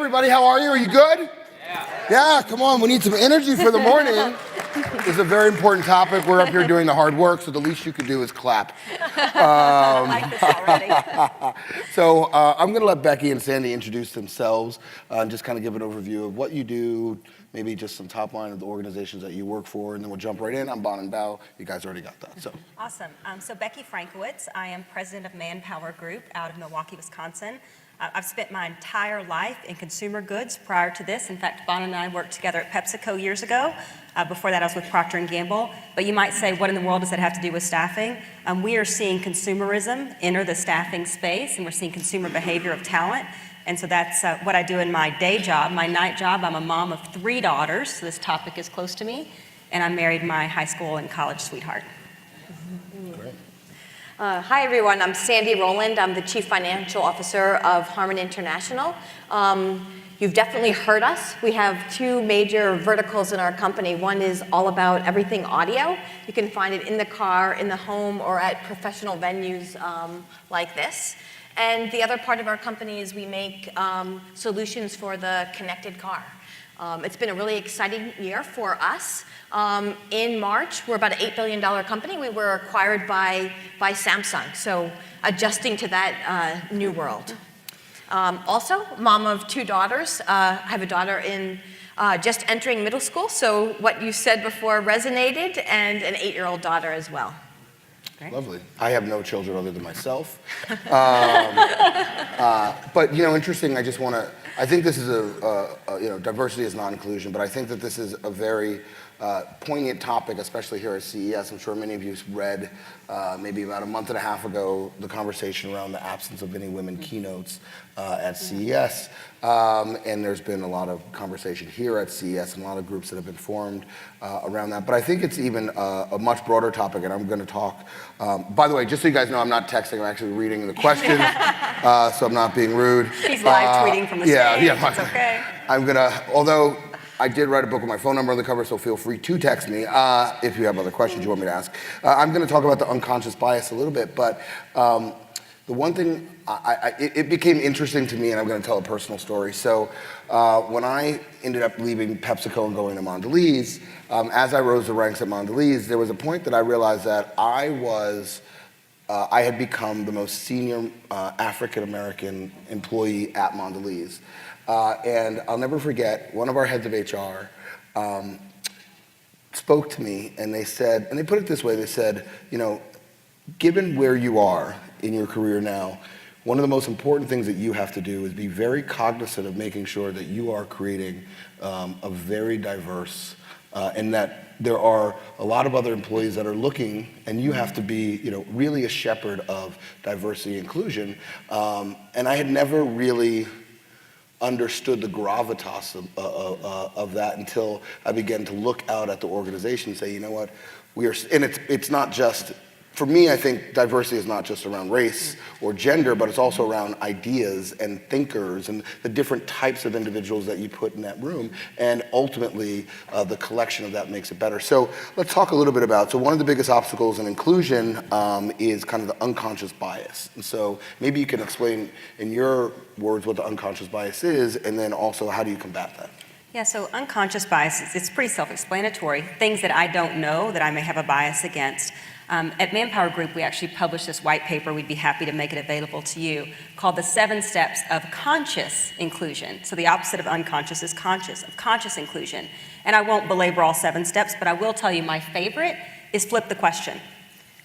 everybody. How are you? Are you good? Yeah, come on. We need some energy for the morning. This is a very important topic. We're up here doing the hard work, so the least you could do is clap. I like this already. So I'm going to let Becky and Sandy introduce themselves and just kind of give an overview of what you do, maybe just some top line of the organizations that you work for, and then we'll jump right in. I'm Bonin, Bough. You guys already got that. So Awesome. So Becky Frankiewicz. I am president of ManpowerGroup out of Milwaukee, Wisconsin. I've spent my entire life in consumer goods prior to this. In fact, Bonin and I worked together at PepsiCo years ago. Before that, I was with Procter & Gamble. But you might say, what in the world does that have to do with staffing? We are seeing consumerism enter the staffing space, and we're seeing consumer behavior of talent. And so that's what I do in my day job. My night job, I'm a mom of 3 daughters, so this topic is close to me. And I married my high school and college sweetheart. great. Hi, everyone. I'm Sandy Rowland. I'm the Chief Financial Officer of HARMAN International. You've definitely heard us. We have 2 major verticals in our company. One is all about everything audio. You can find it in the car, in the home, or at professional venues like this. And the other part of our company is we make solutions for the connected car. It's been a really exciting year for us. In March, we're about an $8 billion company. We were acquired by Samsung, so adjusting to that new world. Also, mom of 2 daughters. I have a daughter in just entering middle school, so what you said before resonated, and an 8-year-old daughter as well. Great. Lovely. I have no children other than myself. But, interesting, I just want to, I think this is diversity is not inclusion, but I think that this is a very poignant topic, especially here at CES. I'm sure many of you read maybe about a month and a half ago the conversation around the absence of any women keynotes at CES. And there's been a lot of conversation here at CES and a lot of groups that have been formed around that. But I think it's even a much broader topic, and I'm going to talk. By the way, just so you guys know, I'm not texting. I'm actually reading the questions, so I'm not being rude. He's live tweeting from the stage. Yeah, it's okay. I'm going to, although I did write a book with my phone number on the cover, so feel free to text me if you have other questions you want me to ask. I'm going to talk about the unconscious bias a little bit, but the one thing, it became interesting to me, and I'm going to tell a personal story. So when I ended up leaving PepsiCo and going to Mondelez, as I rose the ranks at Mondelez, there was a point that I realized that I had become the most senior African-American employee at Mondelez. And I'll never forget, one of our heads of HR spoke to me, and they said, and they put it this way, they said, given where you are in your career now, one of the most important things that you have to do is be very cognizant of making sure that you are creating a very diverse, and that there are a lot of other employees that are looking, and you have to be, really a shepherd of diversity and inclusion. And I had never really understood the gravitas of that until I began to look out at the organization and say, you know what, and it's not just, for me, I think diversity is not just around race or gender, but it's also around ideas and thinkers and the different types of individuals that you put in that room. And ultimately, the collection of that makes it better. So let's talk a little bit about, so one of the biggest obstacles in inclusion is kind of the unconscious bias. And so maybe you can explain in your words what the unconscious bias is, and then also how do you combat that? Yeah, so unconscious bias, it's pretty self-explanatory. Things that I don't know that I may have a bias against. At ManpowerGroup, we actually published this white paper. We'd be happy to make it available to you, called the 7 Steps of Conscious Inclusion. So the opposite of unconscious is conscious, of conscious inclusion. And I won't belabor all 7 steps, but I will tell you my favorite is flip the question.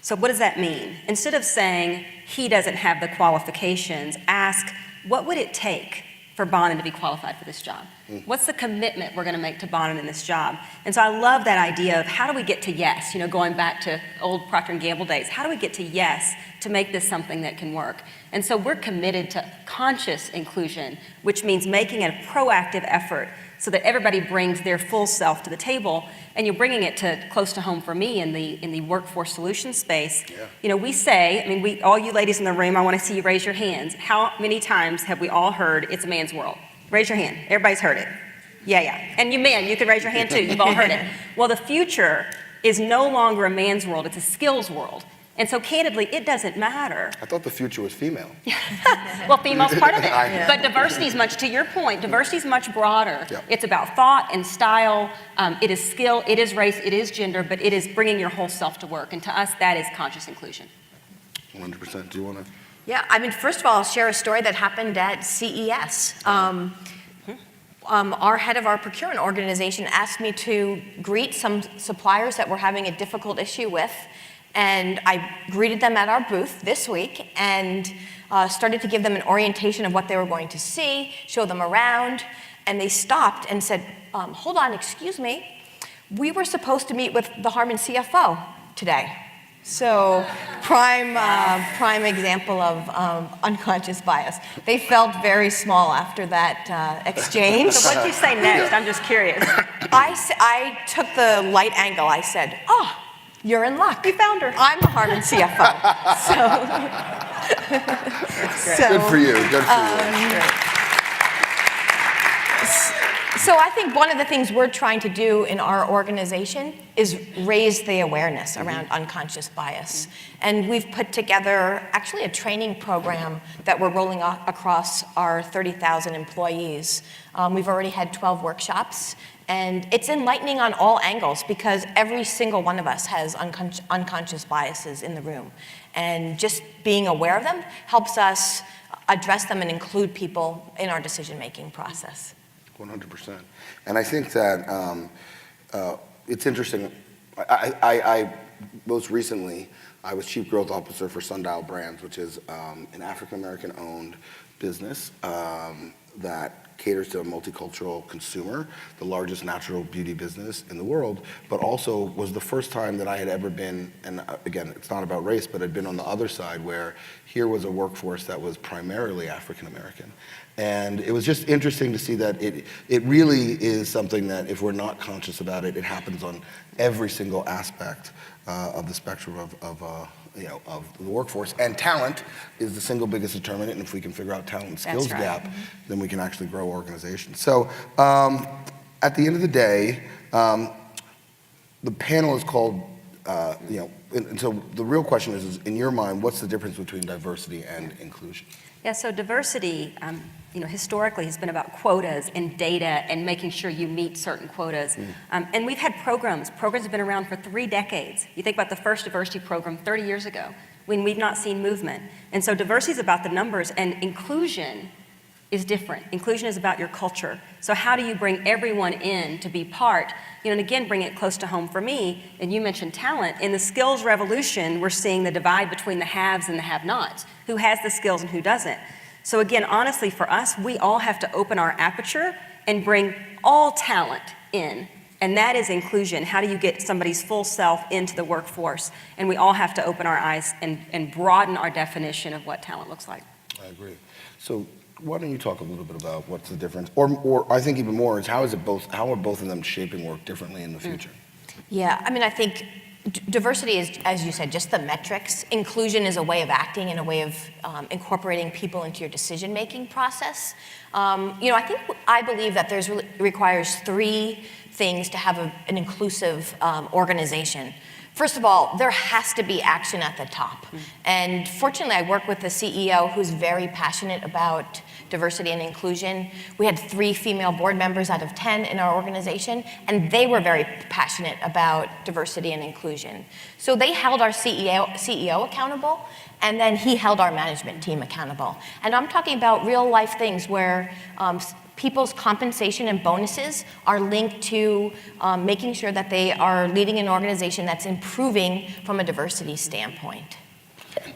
So what does that mean? Instead of saying, he doesn't have the qualifications, ask, what would it take for Bonin to be qualified for this job? What's the commitment we're going to make to Bonin in this job? And so I love that idea of how do we get to yes, going back to old Procter & Gamble days, how do we get to yes to make this something that can work? And so we're committed to conscious inclusion, which means making a proactive effort so that everybody brings their full self to the table. And you're bringing it to close to home for me in the workforce solutions space. Yeah. We say, all you ladies in the room, I want to see you raise your hands. How many times have we all heard it's a man's world? Raise your hand. Everybody's heard it. Yeah. And you men, you can raise your hand too. You've all heard it. Well, the future is no longer a man's world. It's a skills world. And so candidly, it doesn't matter. I thought the future was female. Well, female's part of it. Yeah. But diversity is much, to your point, diversity is much broader. Yeah. It's about thought and style. It is skill, it is race, it is gender, but it is bringing your whole self to work. And to us, that is conscious inclusion. 100%. Do you want to? Yeah, I mean, first of all, I'll share a story that happened at CES. Our head of our procurement organization asked me to greet some suppliers that we're having a difficult issue with, and I greeted them at our booth this week and started to give them an orientation of what they were going to see, show them around, and they stopped and said, hold on, excuse me, we were supposed to meet with the HARMAN CFO today. So prime example of unconscious bias. They felt very small after that exchange. So what'd you say next? I'm just curious. I took the light angle. I said, oh, you're in luck. You found her. I'm the HARMAN CFO. Good for you. Good for you. So I think one of the things we're trying to do in our organization is raise the awareness around unconscious bias. And we've put together actually a training program that we're rolling across our 30,000 employees. We've already had 12 workshops, and it's enlightening on all angles because every single one of us has unconscious biases in the room. And just being aware of them helps us address them and include people in our decision-making process. 100%. And I think that it's interesting. I most recently, I was Chief Growth Officer for Sundial Brands, which is an African-American owned business that caters to a multicultural consumer, the largest natural beauty business in the world, but also was the first time that I had ever been, and again, it's not about race, but I'd been on the other side where here was a workforce that was primarily African-American. And it was just interesting to see that it really is something that if we're not conscious about it, it happens on every single aspect of the spectrum of the workforce. And talent is the single biggest determinant. And if we can figure out talent and skills gap, then we can actually grow organizations. So at the end of the day, the panel is called, and so the real question is, in your mind, what's the difference between diversity and inclusion? Yeah, so diversity, historically has been about quotas and data and making sure you meet certain quotas. And we've had programs. Programs have been around for 3 decades. You think about the first diversity program 30 years ago when we've not seen movement. And so diversity is about the numbers, and inclusion is different. Inclusion is about your culture. So how do you bring everyone in to be part? And again, bring it close to home for me, and you mentioned talent. In the skills revolution, we're seeing the divide between the haves and the have-nots. Who has the skills and who doesn't? So again, honestly, for us, we all have to open our aperture and bring all talent in. And that is inclusion. How do you get somebody's full self into the workforce? And we all have to open our eyes and broaden our definition of what talent looks like. I agree. So why don't you talk a little bit about what's the difference? Or I think even more is how are both of them shaping work differently in the future? Yeah, I mean, I think diversity is, as you said, just the metrics. Inclusion is a way of acting and a way of incorporating people into your decision-making process. I believe that requires 3 things to have an inclusive organization. First of all, there has to be action at the top. And fortunately, I work with a CEO who's very passionate about diversity and inclusion. We had 3 female board members out of 10 in our organization, and they were very passionate about diversity and inclusion. So they held our CEO accountable, and then he held our management team accountable. And I'm talking about real life things where people's compensation and bonuses are linked to making sure that they are leading an organization that's improving from a diversity standpoint.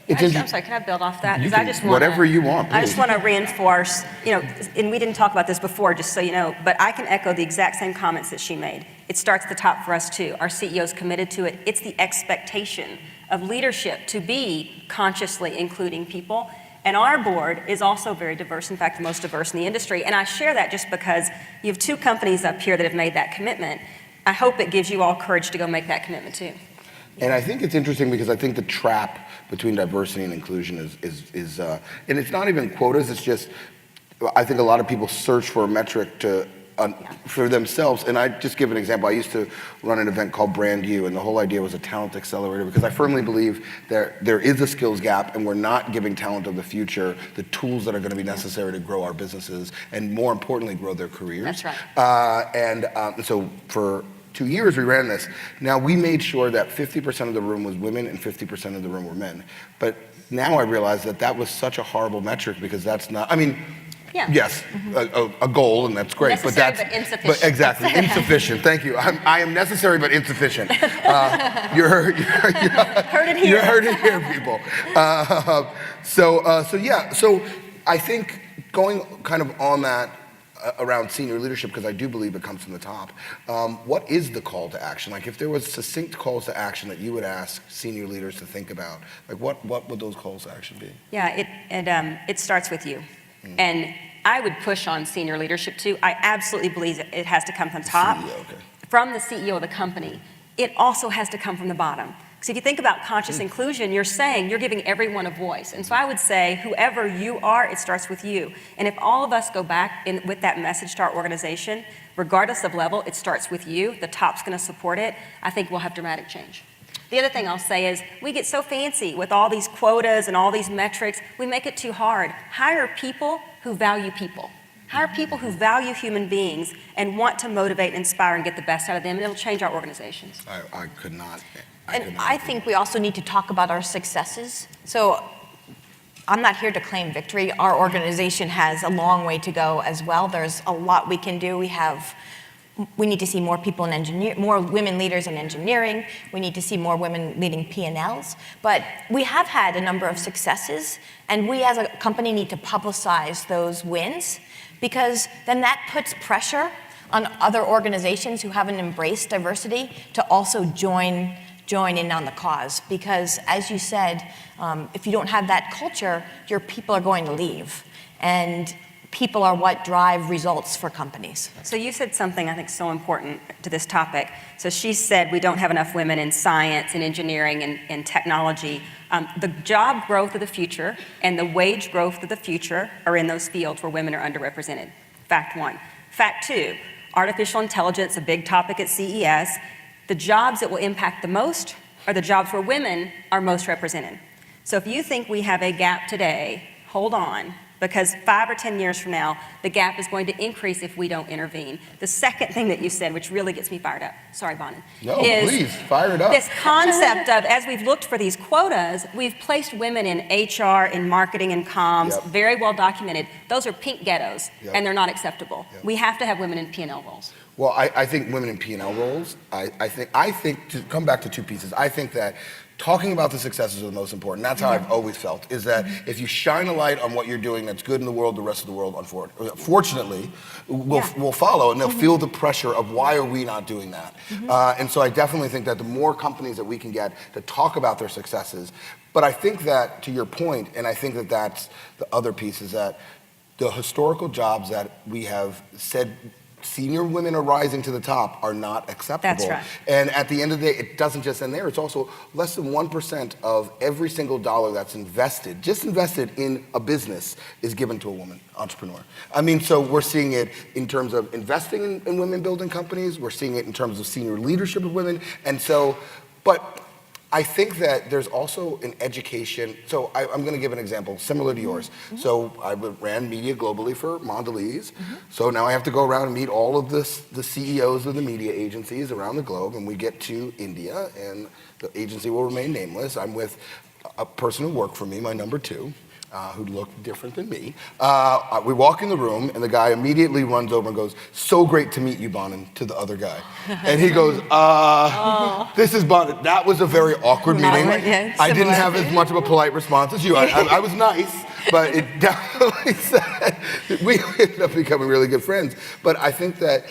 I'm sorry, can I build off that? You can, whatever you want. I just want to reinforce, and we didn't talk about this before, just so you know, but I can echo the exact same comments that she made. It starts at the top for us too. Our CEO's committed to it. It's the expectation of leadership to be consciously including people. And our board is also very diverse, in fact, the most diverse in the industry. And I share that just because you have 2 companies up here that have made that commitment. I hope it gives you all courage to go make that commitment too. And I think it's interesting because I think the trap between diversity and inclusion is and it's not even quotas, it's just, I think a lot of people search for a metric to for themselves. And I just give an example. I used to run an event called Brand You, and the whole idea was a talent accelerator, because I firmly believe there is a skills gap, and we're not giving talent of the future the tools that are going to be necessary to grow our businesses, and more importantly, grow their careers. That's right. So for 2 years we ran this. Now we made sure that 50% of the room was women and 50% of the room were men. But now I realize that was such a horrible metric, because that's not, I mean, Yeah. yes, a goal, and that's great. Necessary, but but insufficient. But exactly, insufficient. Thank you. I am necessary but insufficient. You heard Heard it here. You heard it here, people. So I think going kind of on that around senior leadership, because I do believe it comes from the top. What is the call to action? Like, if there was succinct calls to action that you would ask senior leaders to think about, like what would those calls to action be? Yeah, it starts with you. And I would push on senior leadership too. I absolutely believe that it has to come from top, CEO, okay. from the CEO of the company. It also has to come from the bottom. So if you think about conscious inclusion, you're saying you're giving everyone a voice. And so I would say, whoever you are, it starts with you. And if all of us go back with that message to our organization, regardless of level, it starts with you. The top's going to support it. I think we'll have dramatic change. The other thing I'll say is, we get so fancy with all these quotas and all these metrics, we make it too hard. Hire people who value people. Hire people who value human beings and want to motivate, inspire, and get the best out of them, and it'll change our organizations. I could not. And I think we also need to talk about our successes. So I'm not here to claim victory. Our organization has a long way to go as well. There's a lot we can do. We need to see more people in more women leaders in engineering. We need to see more women leading P&Ls. But we have had a number of successes, and we as a company need to publicize those wins, because then that puts pressure on other organizations who haven't embraced diversity to also join in on the cause. Because as you said, if you don't have that culture, your people are going to leave. And people are what drive results for companies. So you said something I think so important to this topic. So she said we don't have enough women in science and engineering and technology. The job growth of the future and the wage growth of the future are in those fields where women are underrepresented. Fact one. Fact two, artificial intelligence, a big topic at CES. The jobs that will impact the most are the jobs where women are most represented. So if you think we have a gap today, hold on. Because 5 or 10 years from now, the gap is going to increase if we don't intervene. The second thing that you said, which really gets me fired up, sorry, Bonin, is please, fire it up. This concept of, as we've looked for these quotas, we've placed women in HR, in marketing and comms, very well documented. Those are pink ghettos, and they're not acceptable. We have to have women in P&L roles. Well, I think women in P&L roles, I think, to come back to two pieces, I think that talking about the successes are the most important. That's how I've always felt, is that if you shine a light on what you're doing that's good in the world, the rest of the world, unfortunately, will follow, and they'll feel the pressure of, why are we not doing that? And so I definitely think that the more companies that we can get to talk about their successes, but I think that, to your point, and I think that that's the other piece, is that the historical jobs that we have said senior women are rising to the top are not acceptable. That's right. And at the end of the day, it doesn't just end there. It's also less than 1% of every single dollar that's invested, just invested in a business, is given to a woman entrepreneur. I mean, so we're seeing it in terms of investing in women building companies. We're seeing it in terms of senior leadership of women. And so, but I think that there's also an education. So I'm going to give an example similar to yours. So I ran media globally for Mondelez. So now I have to go around and meet all of the CEOs of the media agencies around the globe, and we get to India, and the agency will remain nameless. I'm with a person who worked for me, my number two, who looked different than me. We walk in the room, and the guy immediately runs over and goes, "So great to meet you, Bonin," to the other guy. And he goes, "This is Bonin." That was a very awkward meeting. I didn't have as much of a polite response as you. I was nice, but it definitely said we ended up becoming really good friends. But I think that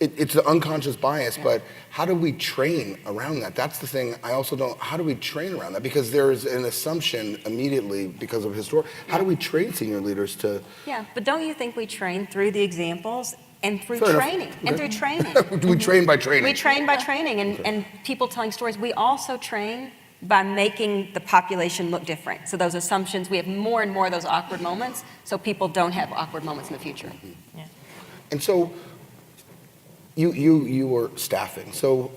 it's an unconscious bias, but how do we train around that? That's the thing. I also don't, how do we train around that? Because there's an assumption immediately because of historic, how do we train senior leaders to? Yeah, but don't you think we train through the examples and through Fair training? enough. And Okay. through training. We train by training. We train by training and people telling stories. We also train by making the population look different. So those assumptions, we have more and more of those awkward moments, so people don't have awkward moments in the future. And so you were staffing. So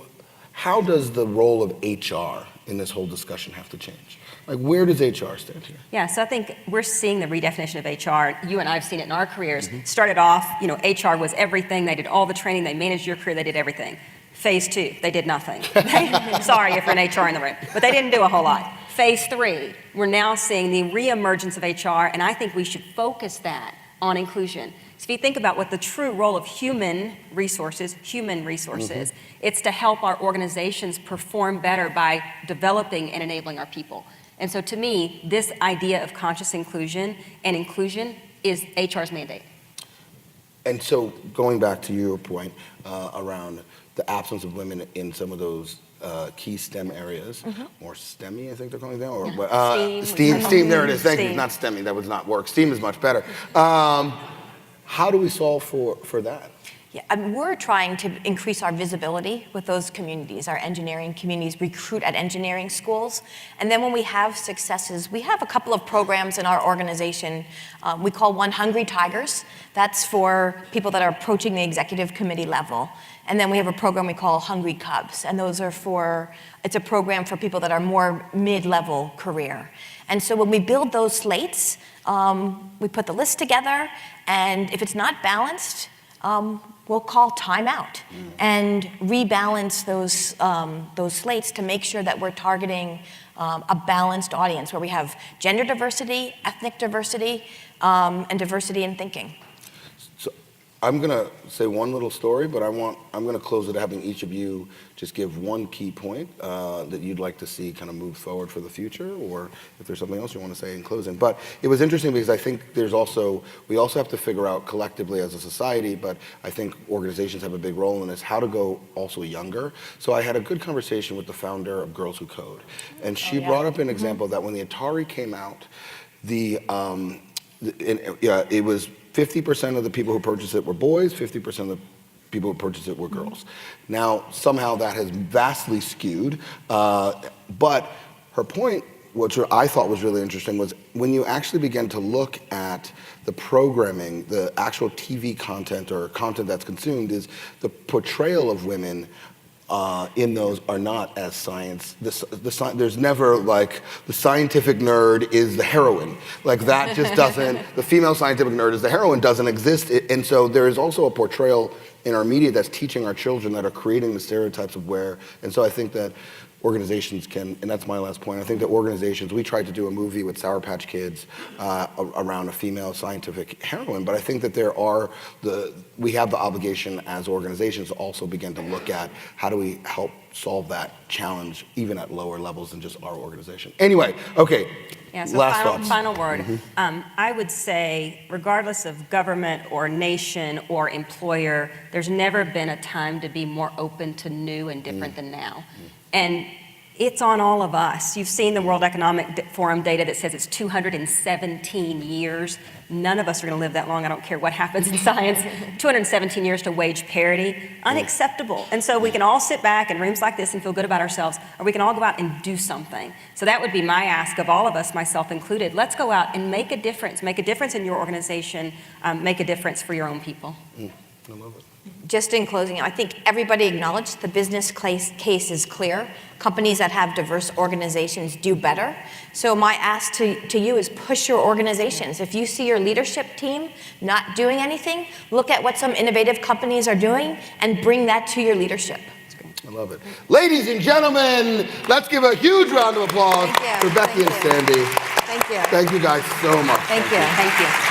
how does the role of HR in this whole discussion have to change? Like, where does HR stand here? Yeah, so I think we're seeing the redefinition of HR. You and I have seen it in our careers. Started off, HR was everything. They did all the training. They managed your career. They did everything. Phase 2, they did nothing. Sorry if you're an HR in the room, but they didn't do a whole lot. Phase 3, we're now seeing the reemergence of HR, and I think we should focus that on inclusion. So if you think about what the true role of human resources, it's to help our organizations perform better by developing and enabling our people. And so to me, this idea of conscious inclusion and inclusion is HR's mandate. And so going back to your point around the absence of women in some of those key STEM areas, or STEMmy, I think they're calling them, or STEAM, there it is, thank you, not STEMmy, that would not work. STEAM is much better. How do we solve for that? Yeah, we're trying to increase our visibility with those communities. Our engineering communities recruit at engineering schools. And then when we have successes, we have a couple of programs in our organization. We call one Hungry Tigers. That's for people that are approaching the executive committee level. And then we have a program we call Hungry Cubs. And those are it's a program for people that are more mid-level career. And so when we build those slates, we put the list together, and if it's not balanced, we'll call timeout and rebalance those slates to make sure that we're targeting a balanced audience where we have gender diversity, ethnic diversity, and diversity in thinking. So I'm going to say one little story, but I'm going to close it having each of you just give one key point that you'd like to see kind of move forward for the future, or if there's something else you want to say in closing. But it was interesting because I think we also have to figure out collectively as a society, but I think organizations have a big role in this, how to go also younger. So I had a good conversation with the founder of Girls Who Code, and she brought up an example that when the Atari came out, it was 50% of the people who purchased it were boys, 50% of the people who purchased it were girls. Now, somehow that has vastly skewed, but her point, which I thought was really interesting, was when you actually begin to look at the programming, the actual TV content or content that's consumed, is the portrayal of women in those are not as science. There's never like the scientific nerd is the heroine. Like that just doesn't, the female scientific nerd is the heroine doesn't exist. And so there is also a portrayal in our media that's teaching our children, that are creating the stereotypes of where, and so I think that organizations can, and that's my last point, I think that organizations, we tried to do a movie with Sour Patch Kids around a female scientific heroine, but I think that we have the obligation as organizations to also begin to look at how do we help solve that challenge even at lower levels than just our organization. Anyway, okay, yeah, so last thoughts. Final word. I would say, regardless of government or nation or employer, there's never been a time to be more open to new and different than now. And it's on all of us. You've seen the World Economic Forum data that says it's 217 years. None of us are going to live that long. I don't care what happens in science. 217 years to wage parity. Unacceptable. And so we can all sit back in rooms like this and feel good about ourselves, or we can all go out and do something. So that would be my ask of all of us, myself included. Let's go out and make a difference. Make a difference in your organization. Make a difference for your own people. I love it. Just in closing, I think everybody acknowledged the business case is clear. Companies that have diverse organizations do better. So my ask to you is push your organizations. If you see your leadership team not doing anything, look at what some innovative companies are doing and bring that to your leadership. I love it. Ladies and gentlemen, let's give a huge round of applause for Becky and Sandy. Thank you. Thank you guys so much. Thank you.